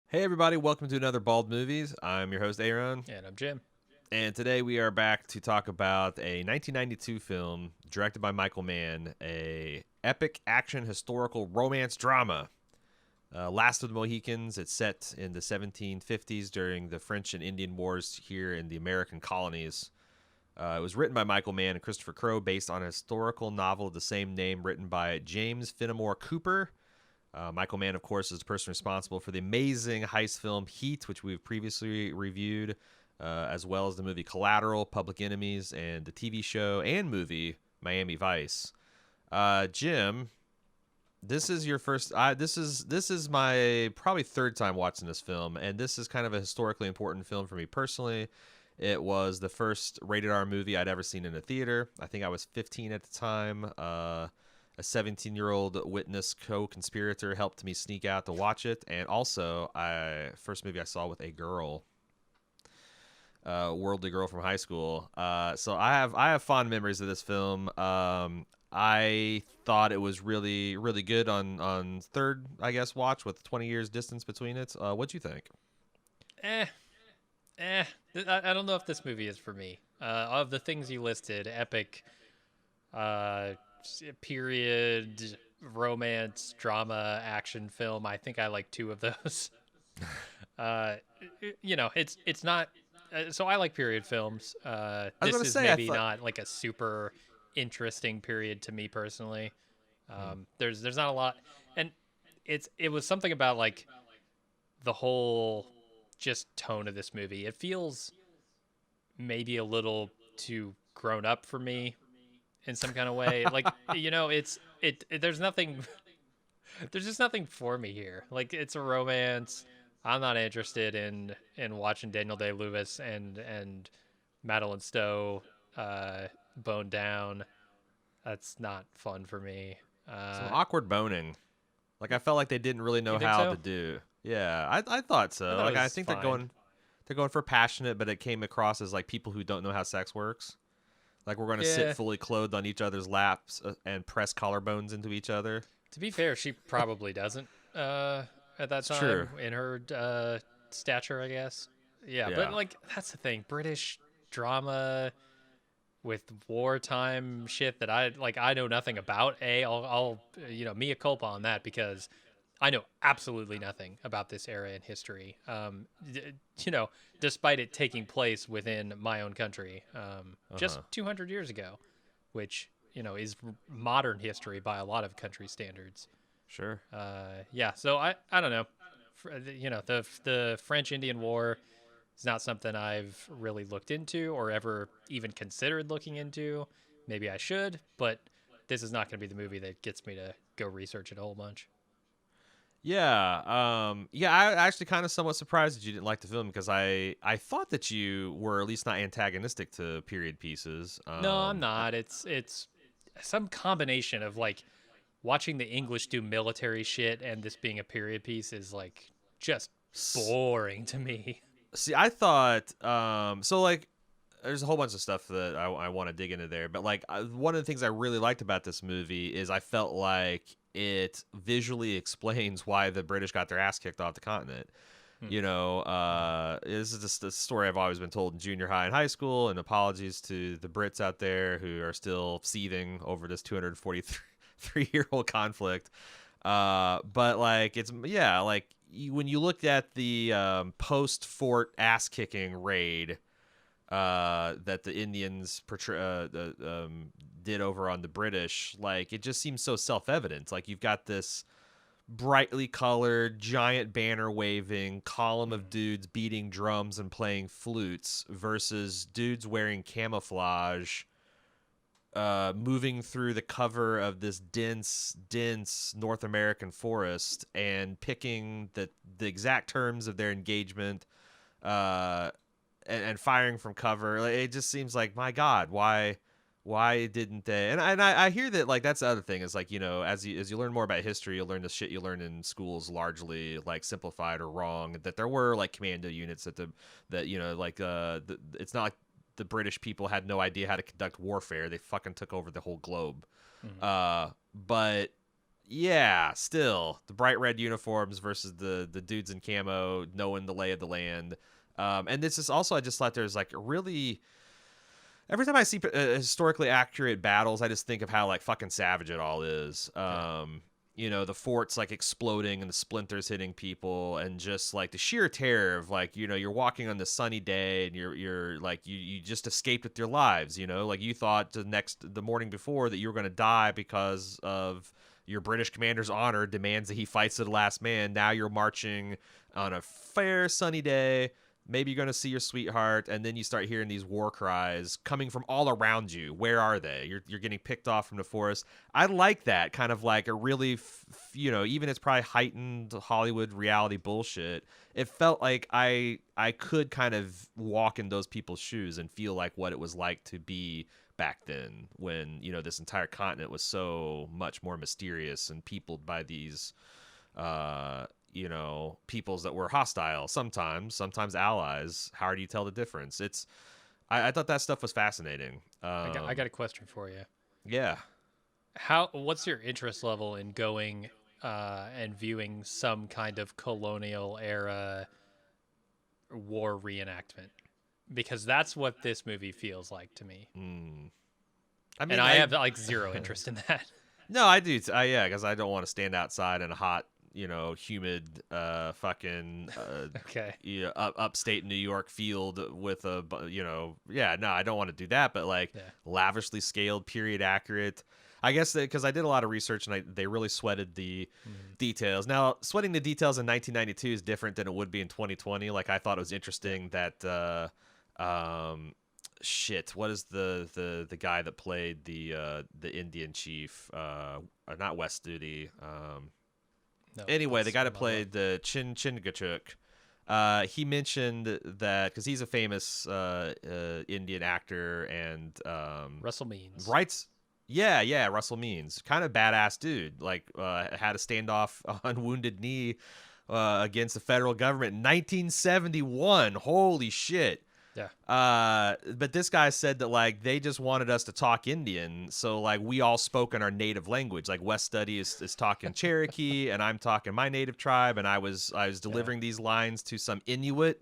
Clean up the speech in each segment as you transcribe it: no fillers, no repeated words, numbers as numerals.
Hey everybody, welcome to another Bald Movies. I'm your host Aaron, And I'm Jim. and today we are back to talk about a 1992 film directed by Michael Mann, a epic action historical romance drama. Last of the Mohicans. It's set in the 1750s during the French and Indian Wars here in the American colonies. It was written by Michael Mann and Christopher Crowe, based on a historical novel of the same name written by James Fenimore Cooper. Michael Mann, of course, is the person responsible for the amazing heist film Heat, which we've previously reviewed, as well as the movie Collateral, Public Enemies, and the TV show and movie Miami Vice. Jim, this is your first. This is my probably third time watching this film, and this is kind of a historically important film for me personally. It was the first rated R movie I'd ever seen in a theater. I think I was 15 at the time. A 17-year-old witness co-conspirator helped me sneak out to watch it, and also first movie I saw with a girl, worldly girl from high school. So I have fond memories of this film. I thought it was really good on third, I guess, watch with 20 years distance between it. What'd you think? Eh, I don't know if this movie is for me. Of the things you listed, epic, uh, period, romance, drama, action film, I think I like two of those. uh, it's not. So I like period films. I was This gonna is say I maybe thought. not like a super interesting period to me personally. There's not a lot, and it was something about like the whole just tone of this movie. It feels maybe a little too grown up for me in some kind of way. Like, there's nothing there's just nothing for me here. Like, it's a romance. I'm not interested in watching Daniel Day-Lewis and Madeleine Stowe bone down. That's not fun for me. Some Uh awkward boning. Like I felt like they didn't really you know think how to so? do. Yeah, I thought I so. thought it Like I was think fine. they're going for passionate, but it came across as like people who don't know how sex works. Like we're going to sit Yeah. fully clothed on each other's laps and press collarbones into each other. To be fair, she probably doesn't at that It's true. time in her stature, I guess. Yeah, but Yeah. like that's the thing. British drama with wartime shit that I know nothing about. I'll mea culpa on that because I know absolutely nothing about this era in history. You know, despite it taking place within my own country, Uh just huh. 200 years ago, which is modern history by a lot of country standards. Sure. Yeah, so I don't know. The French Indian War is not something I've really looked into or ever even considered looking into. Maybe I should, but this is not going to be the movie that gets me to go research it a whole bunch. Yeah. Yeah. I actually kind of somewhat surprised that you didn't like the film because I thought that you were at least not antagonistic to period pieces. No, I'm not. It's some combination of like watching the English do military shit and this being a period piece is like just boring to me. See, I thought so like there's a whole bunch of stuff that I want to dig into there, but like one of the things I really liked about this movie is I felt like it visually explains why the British got their ass kicked off the continent. Hmm. You know, this is just a story I've always been told in junior high and high school, and apologies to the Brits out there who are still seething over this 243-year-old conflict. But like it's yeah, like when you looked at the post fort ass kicking raid that the Indians did over on the British, like it just seems so self evident. Like you've got this brightly colored, giant banner waving column of Hmm. dudes beating drums and playing flutes versus dudes wearing camouflage moving through the cover of this dense North American forest and picking the exact terms of their engagement, uh, and firing from cover. Like, it just seems like, my God, why didn't they? And I hear that like that's the other thing is like as you learn more about history, you'll learn the shit you learn in schools largely like simplified or wrong. That there were like commando units that like it's not like the British people had no idea how to conduct warfare. They fucking took over the whole globe. Hmm. But yeah, still the bright red uniforms versus the dudes in camo knowing the lay of the land. And this is also, I just thought there's like a really, every time I see historically accurate battles, I just think of how like fucking savage it all is. Yeah. You know, the forts like exploding and the splinters hitting people, and just like the sheer terror of like, you know, you're walking on this sunny day and you're like you just escaped with your lives. You know, like you thought the morning before that you were going to die because of your British commander's honor demands that he fights to the last man. Now you're marching on a fair sunny day. Maybe you're going to see your sweetheart, and then you start hearing these war cries coming from all around you. Where are they? You're getting picked off from the forest. I like that kind of like a really, you know, even it's probably heightened Hollywood reality bullshit. It felt like I could kind of walk in those people's shoes and feel like what it was like to be back then, when, you know, this entire continent was so much more mysterious and peopled by these you know, peoples that were hostile, sometimes allies. How do you tell the difference? I thought that stuff was fascinating. I got a question for you. Yeah. What's your interest level in going and viewing some kind of colonial era war reenactment? Because that's what this movie feels like to me. I mean, And I have like zero interest in that. No, I do. Yeah, because I don't want to stand outside in a hot, you know, humid, fucking, Okay. yeah, upstate New York field with a, you know, yeah, no, I don't want to do that. But like Yeah. lavishly scaled, period accurate. I guess because I did a lot of research and they really sweated the details. Now, sweating the details in 1992 is different than it would be in 2020. Like I thought it was interesting that, shit, what is the guy that played the Indian chief? Not West Duty. No, Anyway, the that's guy that not played the Chingachgook, he mentioned that because he's a famous Indian actor and Russell Means. writes. Yeah, Russell Means, kind of badass dude. Like had a standoff on Wounded Knee against the federal government in 1971. Holy shit! Yeah. But this guy said that like they just wanted us to talk Indian, so like we all spoke in our native language. Like West Study is talking Cherokee, and I'm talking my native tribe, and I was delivering these lines to some Inuit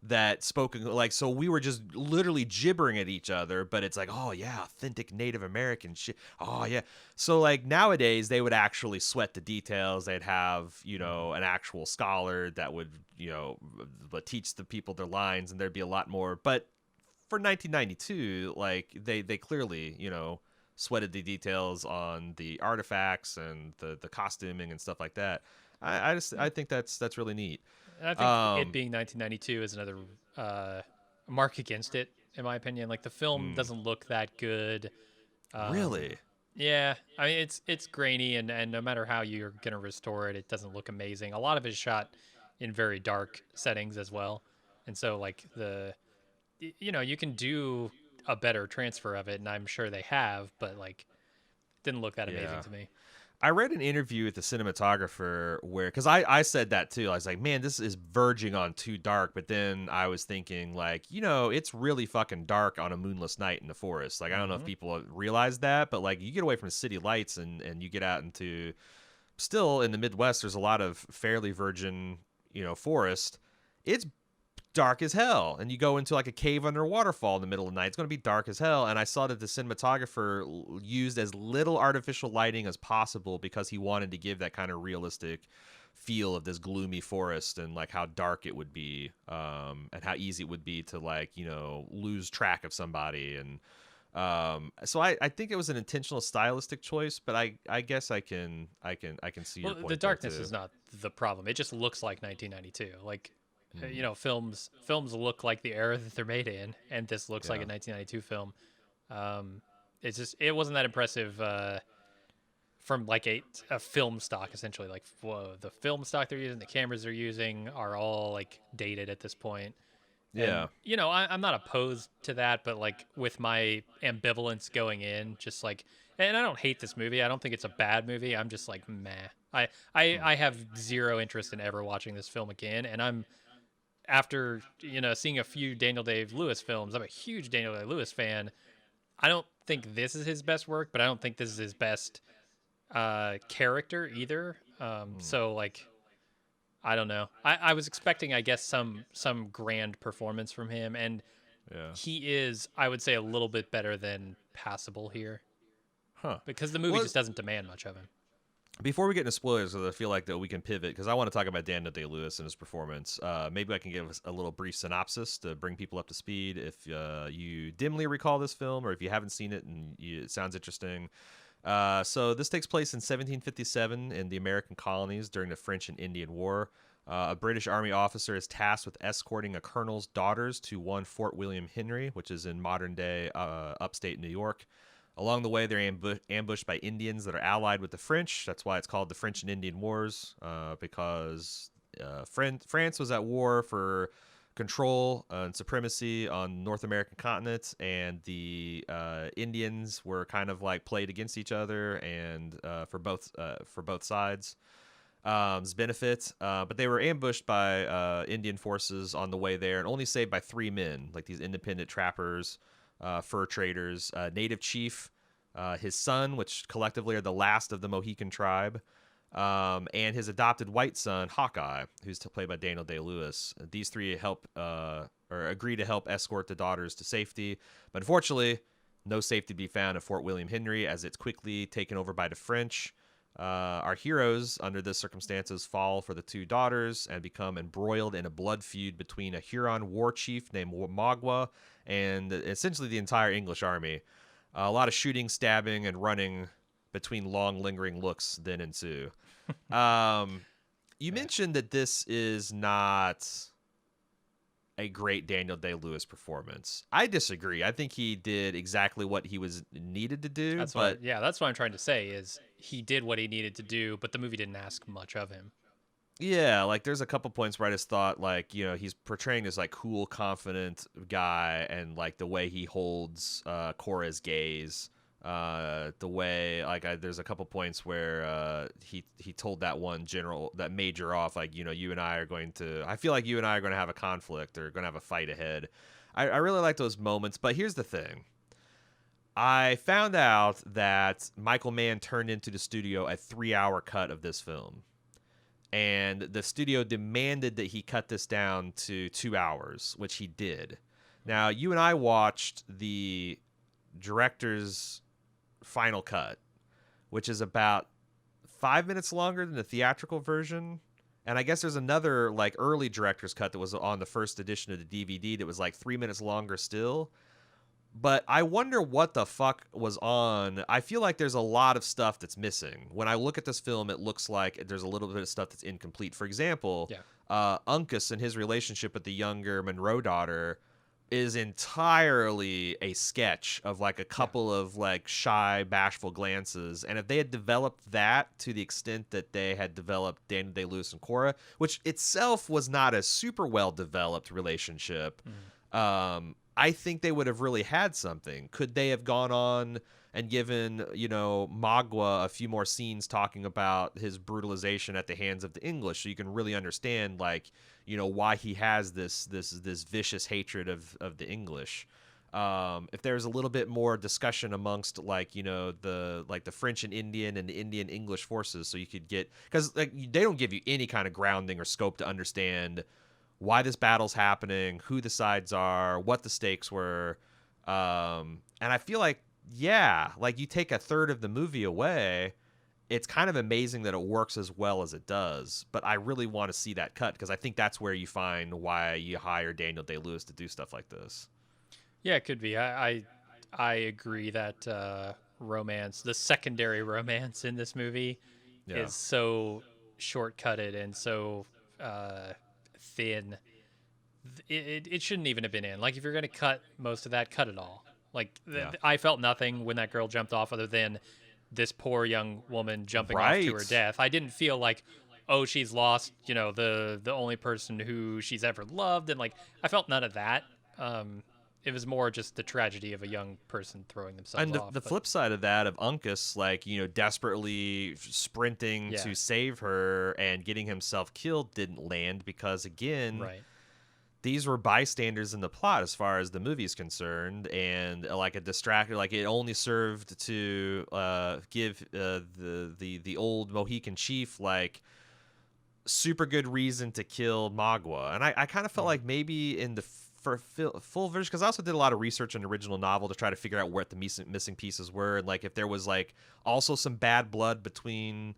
that spoke like, so we were just literally gibbering at each other, but it's like, oh yeah, authentic Native American shit. Oh yeah. So like nowadays they would actually sweat the details. They'd have, you know, an actual scholar that would, you know, teach the people their lines, and there'd be a lot more. But for 1992, like they clearly, you know, sweated the details on the artifacts and the costuming and stuff like that. I think that's really neat. And I think it being 1992 is another mark against it, in my opinion. Like the film doesn't look that good. Really? Yeah, I mean it's grainy, and no matter how you're gonna restore it, it doesn't look amazing. A lot of it is shot in very dark settings as well, and so like you know, you can do a better transfer of it, and I'm sure they have, but like it didn't look that amazing Yeah. to me. I read an interview with the cinematographer where, because I said that too. I was like, man, this is verging on too dark. But then I was thinking, like, you know, it's really fucking dark on a moonless night in the forest. Like, I don't know if people realize that, but like, you get away from city lights and you get out into, still in the Midwest, there's a lot of fairly virgin, you know, forest. It's dark as hell, and you go into like a cave under a waterfall in the middle of the night. It's going to be dark as hell. And I saw that the cinematographer used as little artificial lighting as possible because he wanted to give that kind of realistic feel of this gloomy forest, and like how dark it would be, and how easy it would be to, like, you know, lose track of somebody. And so I think it was an intentional stylistic choice, but I guess I can see your Well, point the there, darkness too. is not the problem. It just looks like 1992. Like, you know, films look like the era that they're made in, and this looks like a Yeah. 1992 film. It's just it wasn't that impressive from like a film stock essentially. Like, whoa, the film stock they're using, the cameras they're using are all like dated at this point. And Yeah. you know, I'm not opposed to that, but like with my ambivalence going in, just like, and I don't hate this movie. I don't think it's a bad movie. I'm just like, meh. I have zero interest in ever watching this film again, and I'm after, you know, seeing a few Daniel Day-Lewis films. I'm a huge Daniel Day-Lewis fan. I don't think this is his best work, but I don't think this is his best character either. Hmm. So like I don't know. I was expecting, I guess, some grand performance from him, and Yeah. he is, I would say, a little bit better than passable here Huh. because the movie Well, just doesn't demand much of him. before we get into spoilers, 'cause I feel like that we can pivot because I want to talk about Daniel Day-Lewis and his performance. Maybe I can give us a little brief synopsis to bring people up to speed if you dimly recall this film or if you haven't seen it and it sounds interesting. So this takes place in 1757 in the American colonies during the French and Indian War. A British Army officer is tasked with escorting a colonel's daughters to one Fort William Henry, which is in modern day upstate New York. Along the way, they're ambushed by Indians that are allied with the French. That's why it's called the French and Indian Wars, because France was at war for control and supremacy on North American continent, and the Indians were kind of like played against each other, and for both sides. Benefit, but they were ambushed by Indian forces on the way there, and only saved by three men, like these independent trappers, fur traders, native chief, his son, which collectively are the last of the Mohican tribe, and his adopted white son, Hawkeye, who's played by Daniel Day-Lewis. These three help or agree to help escort the daughters to safety, but unfortunately, no safety to be found at Fort William Henry as it's quickly taken over by the French. Our heroes, under the circumstances, fall for the two daughters and become embroiled in a blood feud between a Huron war chief named Magua and essentially the entire English army. A lot of shooting, stabbing, and running between long, lingering looks then ensue. Um, you Yeah. mentioned that this is not a great Daniel Day-Lewis performance. I disagree. I think he did exactly what he was needed to do, That's what, but yeah, that's what I'm trying to say is he did what he needed to do, but the movie didn't ask much of him. yeah, like there's a couple points where I just thought like, he's portraying this like cool, confident guy and like the way he holds Cora's gaze. The way like there's a couple points where he told that major off like, you and I are going to I feel like you and I are going to have a conflict or going to have a fight ahead. I really like those moments, but here's the thing. I found out that Michael Mann turned into the studio a 3-hour cut of this film, and the studio demanded that he cut this down to 2 hours, which he did. Now, you and I watched the director's final cut, which is about 5 minutes longer than the theatrical version. And I guess there's another like early director's cut that was on the first edition of the DVD that was like 3 minutes longer still. But I wonder what the fuck was on. I feel like there's a lot of stuff that's missing. When I look at this film, it looks like there's a little bit of stuff that's incomplete. For example, Yeah. Uncas and his relationship with the younger Monroe daughter is entirely a sketch of like a Yeah. couple of like shy, bashful glances. And if they had developed that to the extent that they had developed Daniel Day-Lewis and Cora, which itself was not a super well developed relationship, Mm. I think they would have really had something. Could they have gone on and given, Magua a few more scenes talking about his brutalization at the hands of the English so you can really understand like, why he has this vicious hatred of the English. If there's a little bit more discussion amongst like, the French and the Indian English forces so you could get cuz like they don't give you any kind of grounding or scope to understand why this battle's happening, who the sides are, what the stakes were. And I feel like, yeah, like you take a third of the movie away, it's kind of amazing that it works as well as it does. But I really want to see that cut because I think that's where you find why you hire Daniel Day-Lewis to do stuff like this. Yeah, it could be. I agree that romance, the secondary romance in this movie, Yeah. is so shortcutted and so uh, thin. It shouldn't even have been in. Like, if you're going to cut most of that, cut it all. Like, Yeah. I felt nothing when that girl jumped off other than this poor young woman jumping off to her Right. death. I didn't feel like, oh, she's lost, the only person who she's ever loved. And, like, I felt none of that. It was more just the tragedy of a young person throwing themselves And the, off. the But flip side of that, of Uncas, like, desperately sprinting yeah, to save her and getting himself killed didn't land because, again, right. these were bystanders in the plot as far as the movie's concerned, and like a distractor. Like it only served to give the old Mohican chief like super good reason to kill Magua. And I kind of felt like maybe in the full version, because I also did a lot of research on the original novel to try to figure out what the missing pieces were, and like if there was like also some bad blood between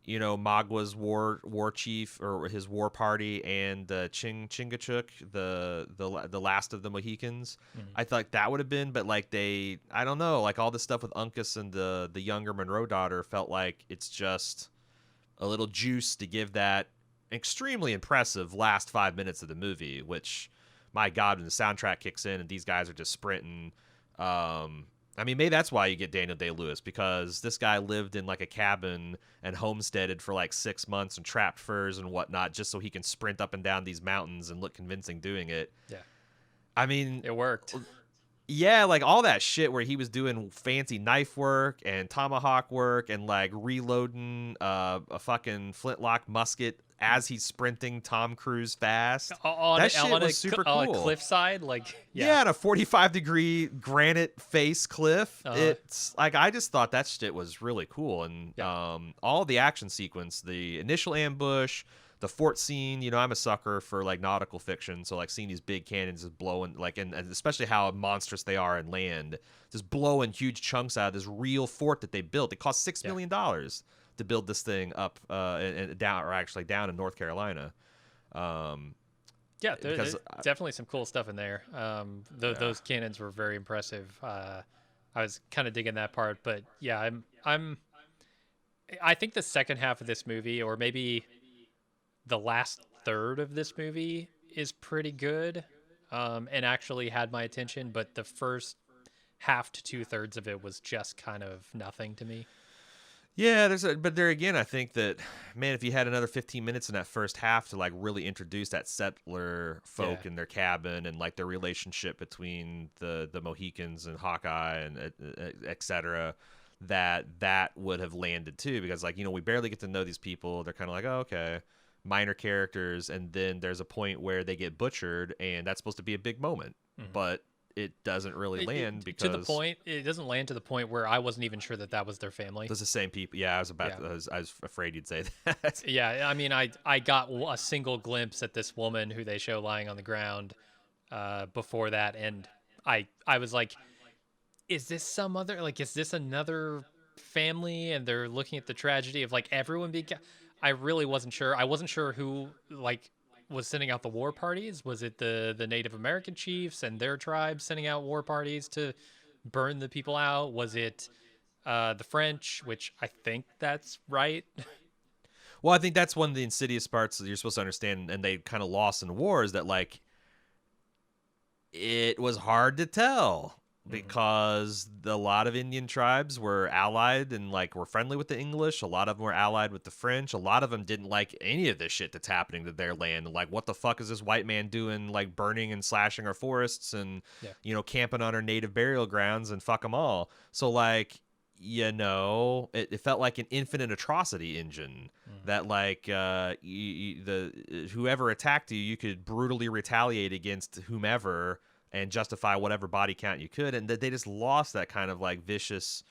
Magua's war chief or his war party and Chingachgook, the last of the Mohicans. I thought like that would have been, but like I don't know, like all this stuff with Uncas and the younger Monroe daughter felt like it's just a little juice to give that extremely impressive last 5 minutes of the movie, which, my God, when the soundtrack kicks in and these guys are just sprinting. I mean, maybe that's why you get Daniel Day-Lewis, because this guy lived in like a cabin and homesteaded for like 6 months and trapped furs and whatnot just so he can sprint up and down these mountains and look convincing doing it. Yeah. I mean, it worked. Yeah, like all that shit where he was doing fancy knife work and tomahawk work and like reloading a fucking flintlock musket as he's sprinting Tom Cruise fast. That shit was super cool. On a cliffside, like yeah, on a 45-degree granite face cliff. It's like I just thought that shit was really cool, and all the action sequence, the initial ambush, the fort scene. I'm a sucker for like nautical fiction, so like seeing these big cannons just blowing, like, and especially how monstrous they are in land, just blowing huge chunks out of this real fort that they built. It cost $6 million to build this thing up and down, or actually down in North Carolina. There's definitely some cool stuff in there. Those cannons were very impressive. I was kind of digging that part, but yeah, I think the second half of this movie, or maybe the last third of this movie, is pretty good, and actually had my attention, but the first half to 2/3 of it was just kind of nothing to me. Yeah, but there again, I think that, man, if you had another 15 minutes in that first half to like really introduce that settler folk in their cabin and like their relationship between the Mohicans and Hawkeye and et cetera, that would have landed too, because like, we barely get to know these people. They're kind of like, oh, okay, minor characters, and then there's a point where they get butchered, and that's supposed to be a big moment, but it doesn't really land because it doesn't land to the point where I wasn't even sure that was their family. It's the same people. Yeah, I was afraid you'd say that. Yeah, I mean, I got a single glimpse at this woman who they show lying on the ground before that, and I was like, is this is this another family? And they're looking at the tragedy of like everyone being. I really wasn't sure. I wasn't sure who like was sending out the war parties. Was it the Native American chiefs and their tribes sending out war parties to burn the people out? Was it the French, which I think that's right? Well, I think that's one of the insidious parts that you're supposed to understand, and they kind of lost in war, is that like it was hard to tell, because a lot of Indian tribes were allied and like were friendly with the English. A lot of them were allied with the French. A lot of them didn't like any of this shit that's happening to their land. Like, what the fuck is this white man doing, like burning and slashing our forests and camping on our native burial grounds, and fuck them all. So like, it felt like an infinite atrocity engine that like whoever attacked you, you could brutally retaliate against whomever and justify whatever body count you could, and that they just lost that kind of like vicious,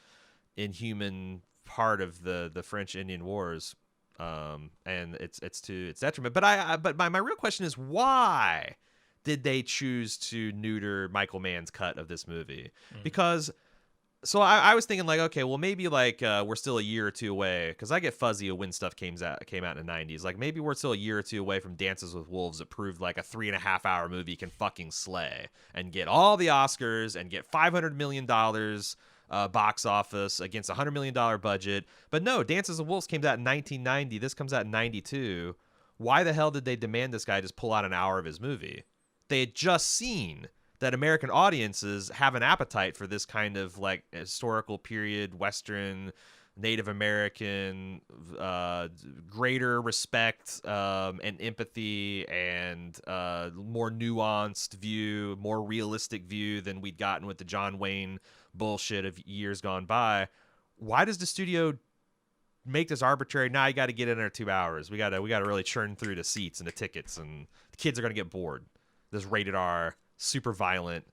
inhuman part of the French Indian Wars, and it's to its detriment. But my real question is, why did they choose to neuter Michael Mann's cut of this movie? Because. So I was thinking like, okay, well maybe like we're still a year or two away, because I get fuzzy when stuff came out in the 90s. Like maybe we're still a year or two away from Dances with Wolves that proved like a 3.5-hour movie can fucking slay and get all the Oscars and get $500 million box office against a $100 million budget. But no, Dances with Wolves came out in 1990. This comes out in 92. Why the hell did they demand this guy just pull out an hour of his movie? They had just seen that American audiences have an appetite for this kind of like historical period, Western, Native American, greater respect and empathy and more nuanced view, more realistic view than we'd gotten with the John Wayne bullshit of years gone by. Why does the studio make this arbitrary? Now you got to get in there 2 hours. We got to really churn through the seats and the tickets, and the kids are going to get bored. this rated R, super violent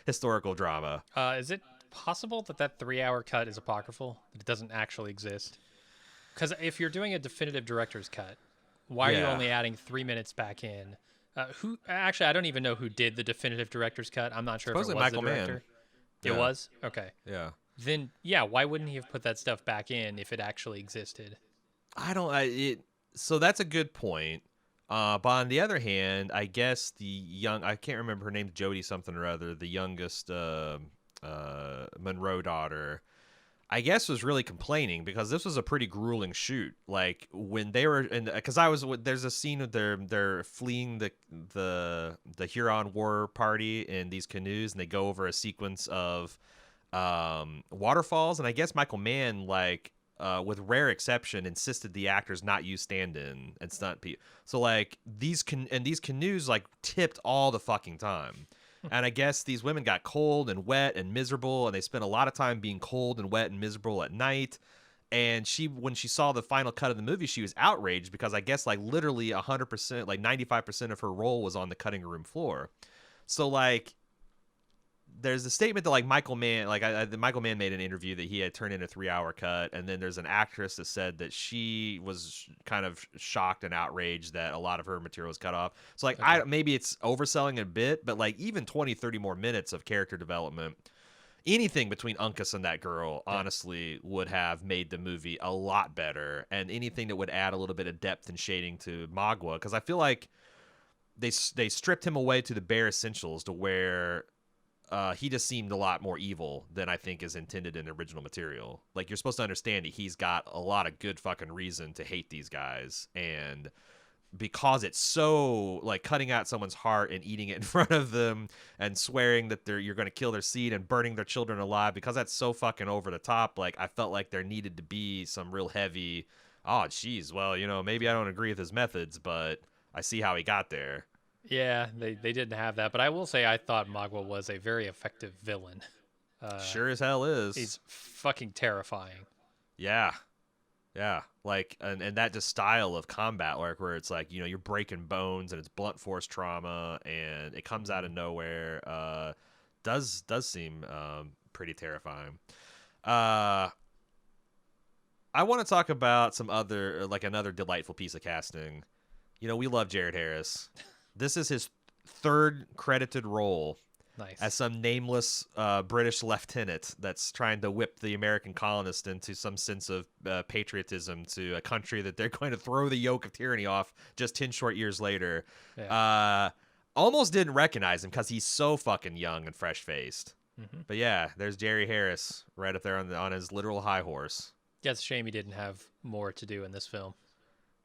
historical drama. Is it possible that that 3-hour cut is apocryphal? That it doesn't actually exist? Because if you're doing a definitive director's cut, why are you Yeah. only adding 3 minutes back in? Who actually? I don't even know who did the definitive director's cut. I'm not sure if it Supposedly was the Michael Mann. director. It Yeah. was? Okay. Yeah. Then yeah, why wouldn't he have put that stuff back in if it actually existed? I don't. So that's a good point. But on the other hand, I guess I can't remember her name, Jody something or other, the youngest Monroe daughter, I guess was really complaining because this was a pretty grueling shoot. Like when they were in, because there's a scene of they're fleeing the Huron war party in these canoes, and they go over a sequence of waterfalls, and I guess Michael Mann, like, with rare exception, insisted the actors not use stand-in and stunt people. So like these canoes like tipped all the fucking time. And I guess these women got cold and wet and miserable, and they spent a lot of time being cold and wet and miserable at night. And when she saw the final cut of the movie, she was outraged because I guess like literally 100%, like 95% of her role was on the cutting room floor. So like there's a statement that like Michael Mann, Michael Mann made an interview that he had turned in a 3-hour cut, and then there's an actress that said that she was kind of shocked and outraged that a lot of her material was cut off. So like Okay. maybe it's overselling a bit, but like even 20-30 more minutes of character development, anything between Uncas and that girl, Yeah. honestly, would have made the movie a lot better, and anything that would add a little bit of depth and shading to Magua, because I feel like they stripped him away to the bare essentials to where he just seemed a lot more evil than I think is intended in the original material. Like, you're supposed to understand that he's got a lot of good fucking reason to hate these guys, and because it's so like cutting out someone's heart and eating it in front of them and swearing that you're going to kill their seed and burning their children alive, because that's so fucking over the top. Like, I felt like there needed to be some real heavy, oh geez, well, maybe I don't agree with his methods, but I see how he got there. Yeah, they didn't have that, but I will say I thought Magua was a very effective villain. Sure as hell is. He's fucking terrifying. Yeah. Yeah, like, and that just style of combat, like where it's like, you're breaking bones and it's blunt force trauma and it comes out of nowhere, does seem pretty terrifying. I want to talk about another delightful piece of casting. We love Jared Harris. This is his third credited role. Nice. As some nameless British lieutenant that's trying to whip the American colonists into some sense of patriotism to a country that they're going to throw the yoke of tyranny off just 10 short years later. Yeah. Almost didn't recognize him because he's so fucking young and fresh-faced. Mm-hmm. But yeah, there's Jerry Harris right up there on his literal high horse. Yeah, it's a shame he didn't have more to do in this film.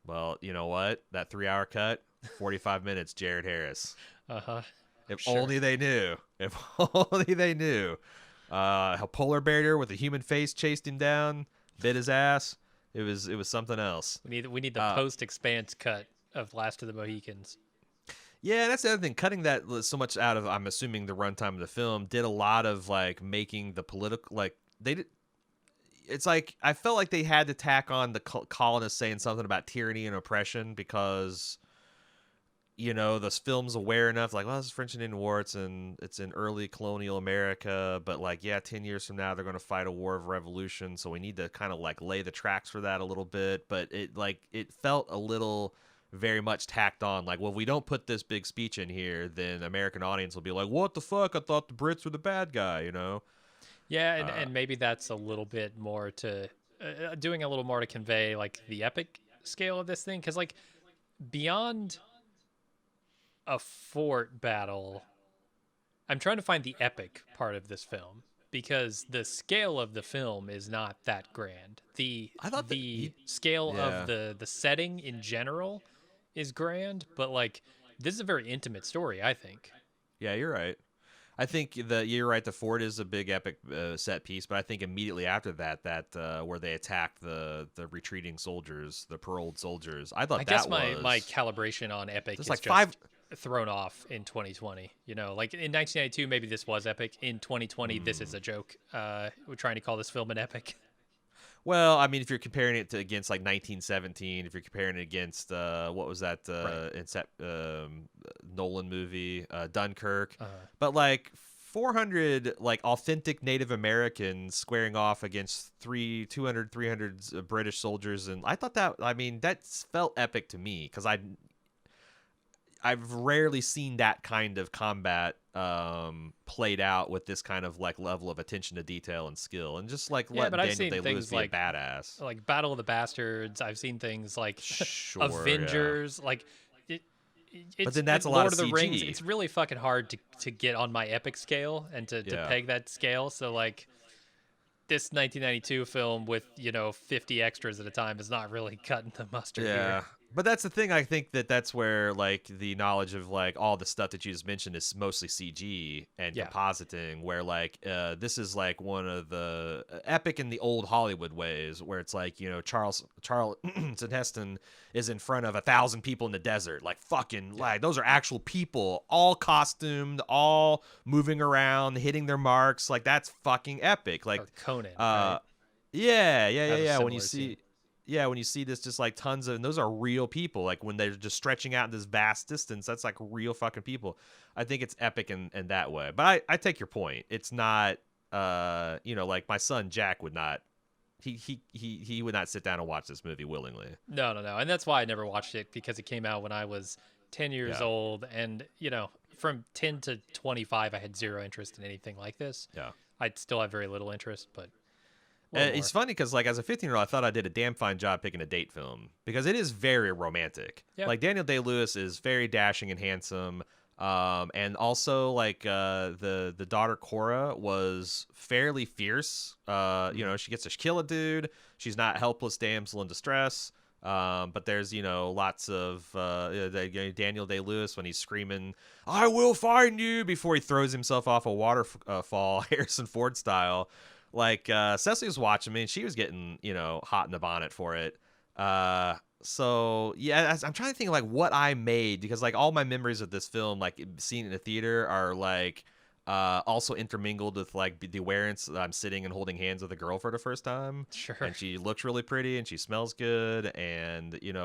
Well, you know what? That 3-hour cut, 45 minutes, Jared Harris. Uh-huh. If only they knew. If only they knew. A polar bear with a human face chased him down, bit his ass. It was something else. We need the post-expanse cut of Last of the Mohicans. Yeah, that's the other thing. Cutting that so much out of, I'm assuming, the runtime of the film did a lot of like making the political, like they did. It's like I felt like they had to tack on the colonists saying something about tyranny and oppression because this film's aware enough, like, well, this is French and Indian War. It's in early colonial America, but like, yeah, 10 years from now, they're going to fight a war of revolution. So we need to kind of like lay the tracks for that a little bit. But it felt a little very much tacked on. Like, well, if we don't put this big speech in here, then American audience will be like, what the fuck? I thought the Brits were the bad guy, Yeah, and maybe that's a little bit more to doing a little more to convey like the epic scale of this thing, because like beyond a fort battle, I'm trying to find the epic part of this film because the scale of the film is not that grand. I thought the scale of the setting in general is grand, but like this is a very intimate story, I think. Yeah, you're right. I think you're right. The fort is a big epic set piece, but I think immediately after that where they attack the retreating soldiers, the paroled soldiers, I thought my calibration on epic is like just thrown off in 2020. Like in 1992, maybe this was epic. In 2020, this is a joke. We're trying to call this film an epic. Well, I mean, if you're comparing it to against like 1917, if you're comparing it against what was that Right. Nolan movie, Dunkirk, Uh, but like 400 like authentic Native Americans squaring off against 200, 300 British soldiers, and I thought that, I mean, that felt epic to me because I've rarely seen that kind of combat played out with this kind of like level of attention to detail and skill, and just like yeah, letting but I've Daniel seen Day Lewis things be a badass. like Battle of the Bastards. I've seen things like Sure, yeah. Avengers. Like it, But it's then that's a lot Lord of of the Rings. CG. It's really fucking hard to get on my epic scale and to Yeah. peg that scale. So like this 1992 film with 50 extras at a time is not really cutting the mustard here. Yeah. But that's the thing. I think that's where like the knowledge of like all the stuff that you just mentioned is mostly CG and Yeah. compositing. Where like this is like one of the epic in the old Hollywood ways, where it's like Charles Heston is in front of 1,000 people in the desert, like fucking like those are actual people, all costumed, all moving around, hitting their marks. Like that's fucking epic. Like Or Conan, uh right? Has a yeah. similar scene. When you see this, just like tons of, and those are real people. Like when they're just stretching out in this vast distance, that's like real fucking people. I think it's epic in that way. But I take your point. It's not, like my son Jack would not. He would not sit down and watch this movie willingly. No, no, no. And that's why I never watched it, because it came out when I was 10 years Yeah, old. And, from 10 to 25, I had zero interest in anything like this. yeah. I'd still have very little interest, but a little It's more. funny because, like, as a 15-year-old, I thought I did a damn fine job picking a date film because it is very romantic. Yeah. Like, Daniel Day-Lewis is very dashing and handsome. And also, like, the daughter Cora was fairly fierce. She gets to kill a dude. She's not helpless damsel in distress. But there's, lots of Daniel Day-Lewis when he's screaming, "I will find you," before he throws himself off a waterfall, Harrison Ford style. Like Cecily was watching me, and she was getting hot in the bonnet for it. So yeah, I'm trying to think of like what I made, because like all my memories of this film, like seeing it in the theater, are like also intermingled with like the awareness that I'm sitting and holding hands with a girl for the first time, Sure. and she looks really pretty and she smells good, and should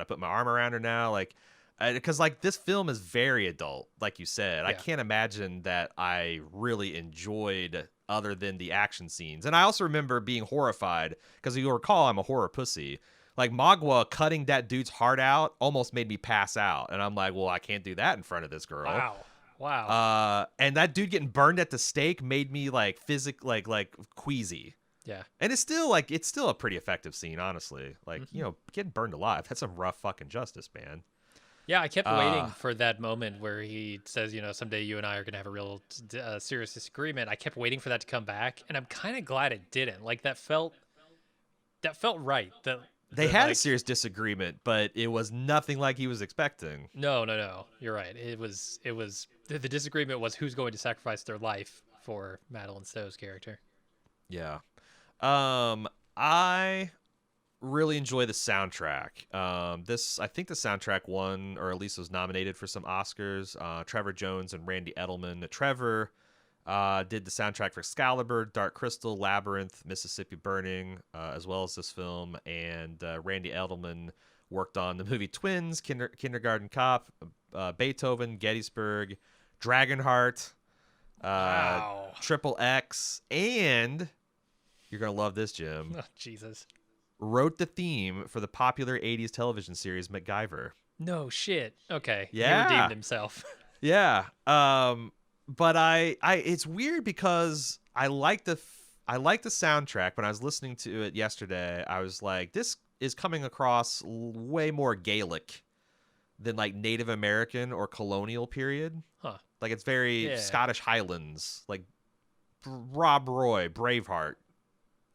I put my arm around her now, like. Because like this film is very adult, like you said. I Yeah. can't imagine that I really enjoyed other than the action scenes. And I also remember being horrified because you'll recall I'm a horror pussy. Like Magua cutting that dude's heart out almost made me pass out, and I'm like, well, I can't do that in front of this girl. Wow. Wow. And that dude getting burned at the stake made me like like queasy. Yeah. And it's still a pretty effective scene, honestly. Like getting burned alive, that's some rough fucking justice, man. Yeah, I kept waiting for that moment where he says, someday you and I are going to have a real serious disagreement. I kept waiting for that to come back, and I'm kind of glad it didn't. Like that felt right. They had a serious disagreement, but it was nothing like he was expecting. No, no, no. You're right. It was the disagreement was who's going to sacrifice their life for Madeleine Stowe's character. Yeah. I really enjoy the soundtrack. I think the soundtrack won, or at least was nominated for some Oscars. Trevor Jones and Randy Edelman. Trevor did the soundtrack for Excalibur, Dark Crystal, Labyrinth, Mississippi Burning, as well as this film. And Randy Edelman worked on the movie Twins, Kindergarten Cop, Beethoven, Gettysburg, Dragonheart, Wow. Triple X, and you're gonna love this, Jim. Oh, Jesus. Wrote the theme for the popular 80s television series MacGyver. No shit. Okay. Yeah. He redeemed himself. Yeah. But I it's weird because I like the soundtrack. When I was listening to it yesterday, I was like, this is coming across way more Gaelic than like Native American or colonial period. Huh. Like it's very Scottish Highlands, like Rob Roy, Braveheart.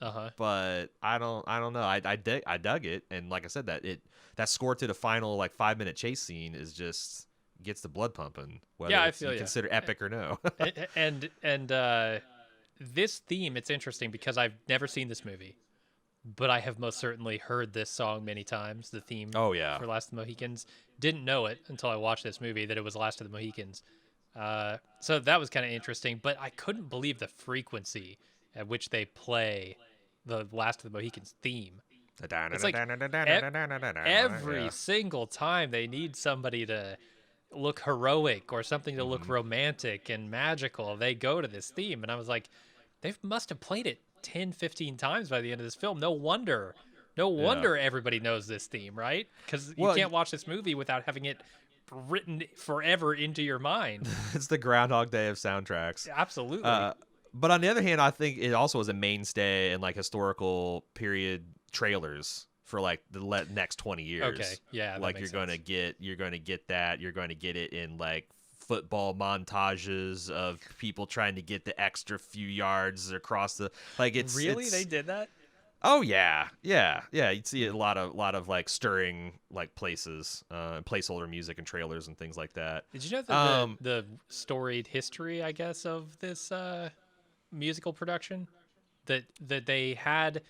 Uh-huh. But I don't know. I dug it, and like I said, that score to the final like 5-minute chase scene is just gets the blood pumping. Whether I feel you consider epic or no. and this theme, it's interesting because I've never seen this movie, but I have most certainly heard this song many times. The theme. Oh yeah. For Last of the Mohicans. Didn't know it until I watched this movie that it was Last of the Mohicans. So that was kind of interesting, but I couldn't believe the frequency at which they play the Last of the Mohicans theme. It's like every Yeah. single time they need somebody to look heroic or something to look Mhm. romantic and magical, they go to this theme. And I was like, they must have played it 10, 15 times by the end of this film. No wonder. No Yeah. wonder everybody knows this theme, right? Because you Well, can't watch this movie without having it written forever into your mind. it's the Groundhog Day of soundtracks. Absolutely. Uh, but on the other hand, I think it also is a mainstay in like historical period trailers for like the next 20 years. Okay. Yeah. That Like makes you're going to get that. You're going to get it in like football montages of people trying to get the extra few yards across the like really? They did that? Oh yeah, yeah, yeah. You'd see a lot of like stirring like places, placeholder music and trailers and things like that. Did you know that the storied history, I guess, of this musical production that they had?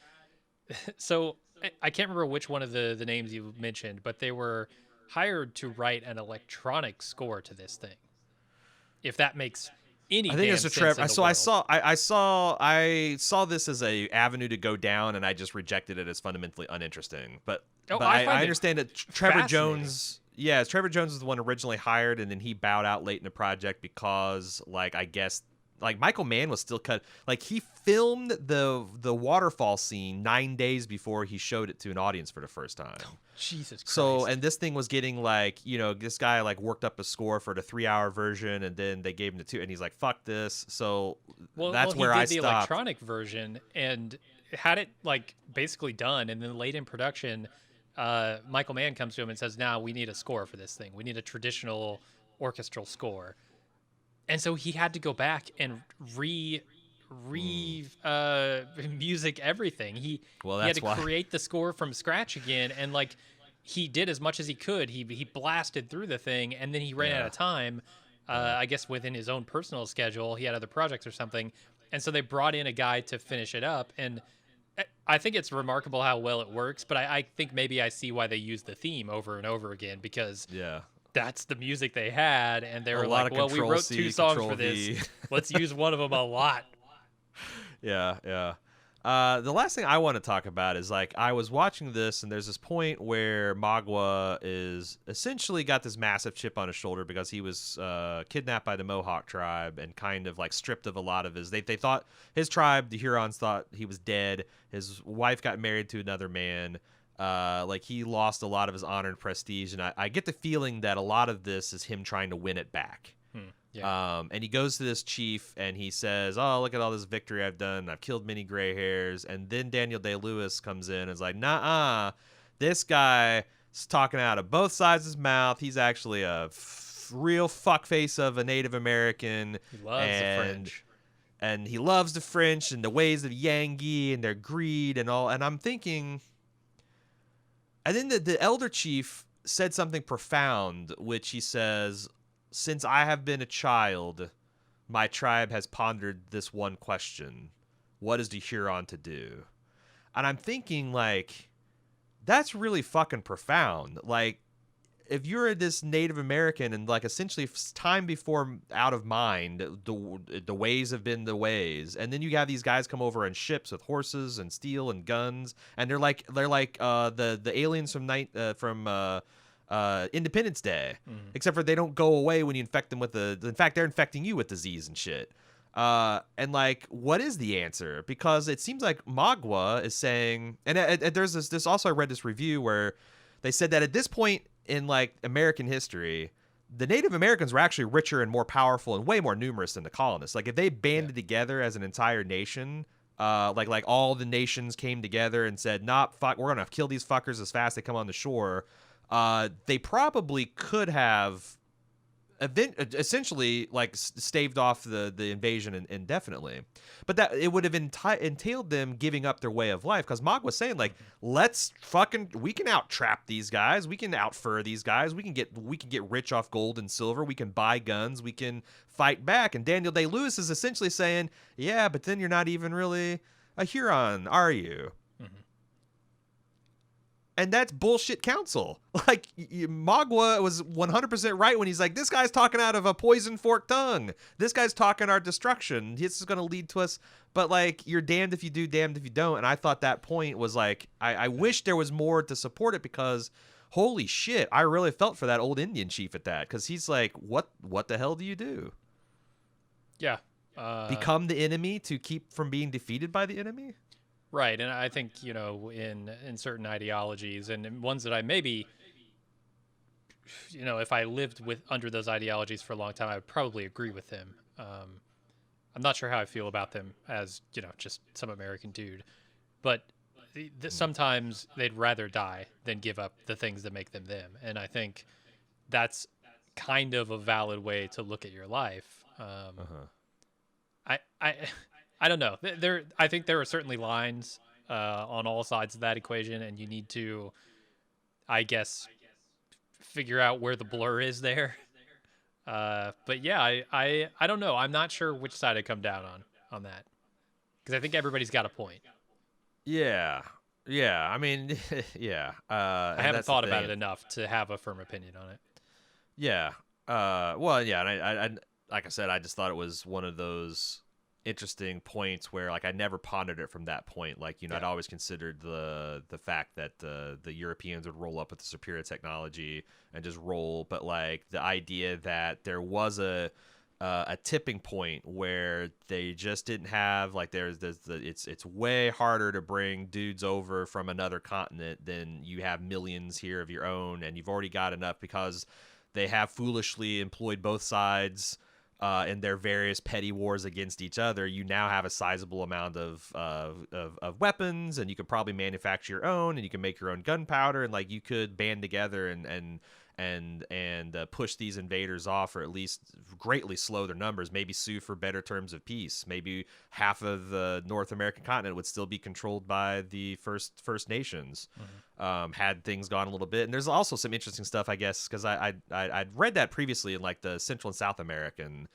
So I can't remember which one of the names you mentioned, but they were hired to write an electronic score to this thing. If that makes any I think damn it's a sense trip. in the So world. I saw this as a avenue to go down, and I just rejected it as fundamentally uninteresting. But I find I it understand that Trevor fascinating. Jones. Yeah, Trevor Jones was the one originally hired, and then he bowed out late in the project because, like, I guess, like Michael Mann was still cut. Like he filmed the waterfall scene 9 days before he showed it to an audience for the first time. Jesus So, Christ. and this thing was getting like, this guy like worked up a score for the 3 hour version, and then they gave him the two, and he's like, "Fuck this." So Well, that's he where did I the stopped. electronic version and had it like basically done, and then late in production, Michael Mann comes to him and says, "Now we need a score for this thing. We need a traditional orchestral score." And so he had to go back and Mm. music everything. Well, He had that's to why. create the score from scratch again, and like he did as much as he could. He blasted through the thing, and then he ran out Yeah. of time. Yeah. I guess within his own personal schedule, he had other projects or something, and so they brought in a guy to finish it up. And I think it's remarkable how well it works. But I think maybe I see why they use the theme over and over again, because Yeah. that's the music they had, and they A were lot like, of "Well, we Control wrote two C, songs Control for this. V. Let's use one of them a lot." Yeah, yeah. The last thing I want to talk about is like I was watching this, and there's this point where Magua is essentially got this massive chip on his shoulder because he was kidnapped by the Mohawk tribe and kind of like stripped of a lot of his. They thought his tribe, the Hurons, thought he was dead. His wife got married to another man. Like he lost a lot of his honor and prestige, and I get the feeling that a lot of this is him trying to win it back. Yeah. And he goes to this chief and he says, "Oh, look at all this victory I've done. I've killed many gray hairs." And then Daniel Day-Lewis comes in and is like, "Nah, this guy is talking out of both sides of his mouth. He's actually a real fuckface of a Native American, He loves the and French. and he loves the French and the ways of Yankee and their greed and all." And I'm thinking, and then the elder chief said something profound, which he says, "Since I have been a child, my tribe has pondered this one question: what is the Huron to do?" And I'm thinking, like, that's really fucking profound. Like, if you're this Native American and like essentially time before out of mind, the ways have been the ways, and then you have these guys come over on ships with horses and steel and guns, and they're like the aliens from Independence Day, Mhm. except for they don't go away when you infect them with in fact, they're infecting you with disease and shit. And like, what is the answer? Because it seems like Magua is saying, and there's this also, I read this review where they said that at this point in like American history, the Native Americans were actually richer and more powerful and way more numerous than the colonists. Like if they banded together as an entire nation, like all the nations came together and said, "Nah, fuck, we're gonna kill these fuckers as fast as they come on the shore," they probably could have essentially like staved off the invasion indefinitely. But that it would have entailed them giving up their way of life, because Mog was saying like, we can out trap these guys, we can out fur these guys, we can get rich off gold and silver, we can buy guns, we can fight back. And Daniel Day-Lewis is essentially saying, yeah, but then you're not even really a Huron, are you? Mhm. And that's bullshit counsel. Like, Magua was 100% right when he's like, this guy's talking out of a poison forked tongue. This guy's talking our destruction. This is going to lead to us. But, like, you're damned if you do, damned if you don't. And I thought that point was like, I wish there was more to support it, because holy shit, I really felt for that old Indian chief at that. Because he's like, what the hell do you do? Yeah. Become the enemy to keep from being defeated by the enemy? Right, and I think, in certain ideologies and in ones that I maybe, if I lived under those ideologies for a long time, I would probably agree with him. I'm not sure how I feel about them as, just some American dude, but sometimes they'd rather die than give up the things that make them them, and I think that's kind of a valid way to look at your life. I don't know. I think there are certainly lines on all sides of that equation, and you need to, I guess, figure out where the blur is there. But yeah, I don't know. I'm not sure which side I come down on that, because I think everybody's got a point. Yeah. I mean, yeah. I haven't thought about it enough to have a firm opinion on it. Yeah. Well, yeah, and I like I said, I just thought it was one of those interesting points where, like, I never pondered it from that point. Like, I'd always considered the fact that the Europeans would roll up with the superior technology and just roll, but like the idea that there was a tipping point where they just didn't have, like, it's way harder to bring dudes over from another continent than you have millions here of your own, and you've already got enough because they have foolishly employed both sides in their various petty wars against each other. You now have a sizable amount of weapons, and you could probably manufacture your own, and you can make your own gunpowder, and like you could band together and push these invaders off, or at least greatly slow their numbers. Maybe sue for better terms of peace. Maybe half of the North American continent would still be controlled by the First Nations. Had things gone a little bit. And there's also some interesting stuff, I guess, because I'd read that previously in like the Central and South American.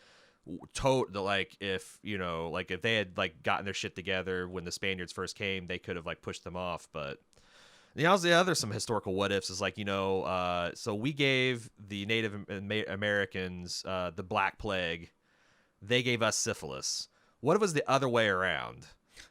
Like if they had like gotten their shit together when the Spaniards first came, they could have like pushed them off. But some historical what ifs is like, so we gave the Native Americans the Black Plague. They gave us syphilis. What if it was the other way around?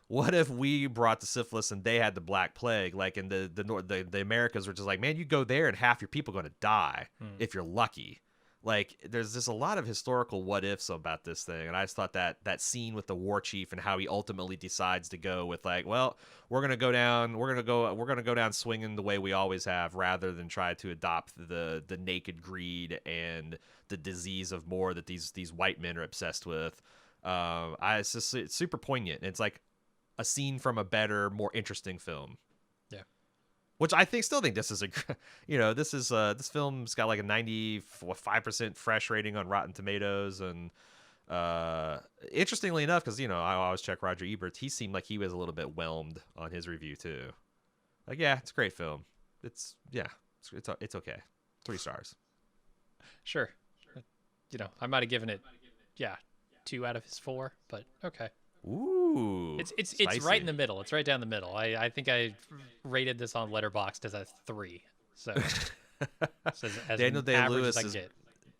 What if we brought the syphilis and they had the Black Plague? Like in the Americas were just like, man, you go there and half your people are going to die if you're lucky. Like, there's just a lot of historical what ifs about this thing, and I just thought that scene with the war chief and how he ultimately decides to go with like, well, we're gonna go down swinging the way we always have, rather than try to adopt the naked greed and the disease of war that these white men are obsessed with. It's super poignant. It's like a scene from a better, more interesting film. Which I still think this is this film's got like a 95% fresh rating on Rotten Tomatoes, and interestingly enough, because I always check Roger Ebert, he seemed like he was a little bit whelmed on his review too. Like, yeah, it's a great film. It's okay. 3 stars. Sure. I might have given it 2 out of his 4, but okay. Ooh, it's right in the middle. It's right down the middle. I think I rated this on Letterboxd as a 3. So, as Daniel Day-Lewis is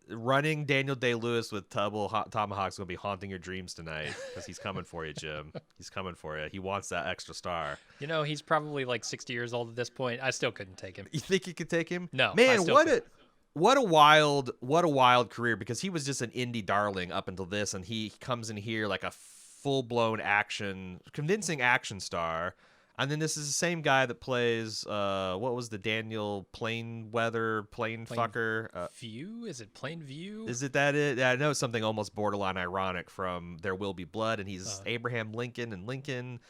running. Daniel Day-Lewis with Tomahawk's gonna be haunting your dreams tonight, because he's coming for you, Jim. He's coming for you. He wants that extra star. He's probably like 60 years old at this point. I still couldn't take him. You think you could take him? No, man. What a wild career, because he was just an indie darling up until this, and he comes in here like a full-blown convincing action star, and then this is the same guy that plays what was the Daniel Plainfucker View? Is it Plainview? Is it that it? I know it's something almost borderline ironic from There Will Be Blood, and he's Abraham Lincoln and Lincoln.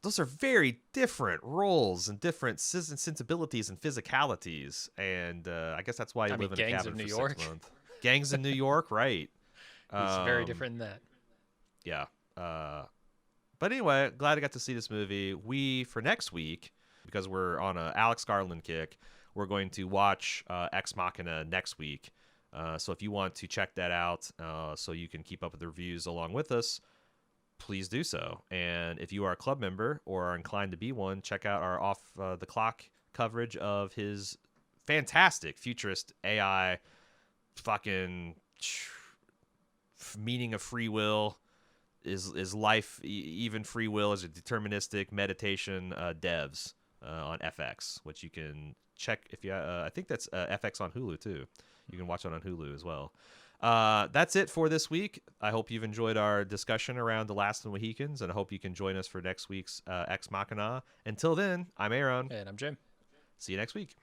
Those are very different roles and different sensibilities and physicalities, and I guess that's why you live in a cabin for 6 months. Gangs in New York, right? It's very different than that. Yeah. But anyway, glad I got to see this movie. For next week, because we're on a Alex Garland kick, we're going to watch Ex Machina next week. So if you want to check that out, so you can keep up with the reviews along with us, please do so. And if you are a club member or are inclined to be one, check out our Off the Clock coverage of his fantastic futurist AI fucking meaning of free will. Is life even free will? Is it deterministic meditation? Devs on FX, which you can check if you. I think that's FX on Hulu too. You can watch it on Hulu as well. That's it for this week. I hope you've enjoyed our discussion around The Last of the Mohicans, and I hope you can join us for next week's Ex Machina. Until then, I'm Aaron. And I'm Jim. See you next week.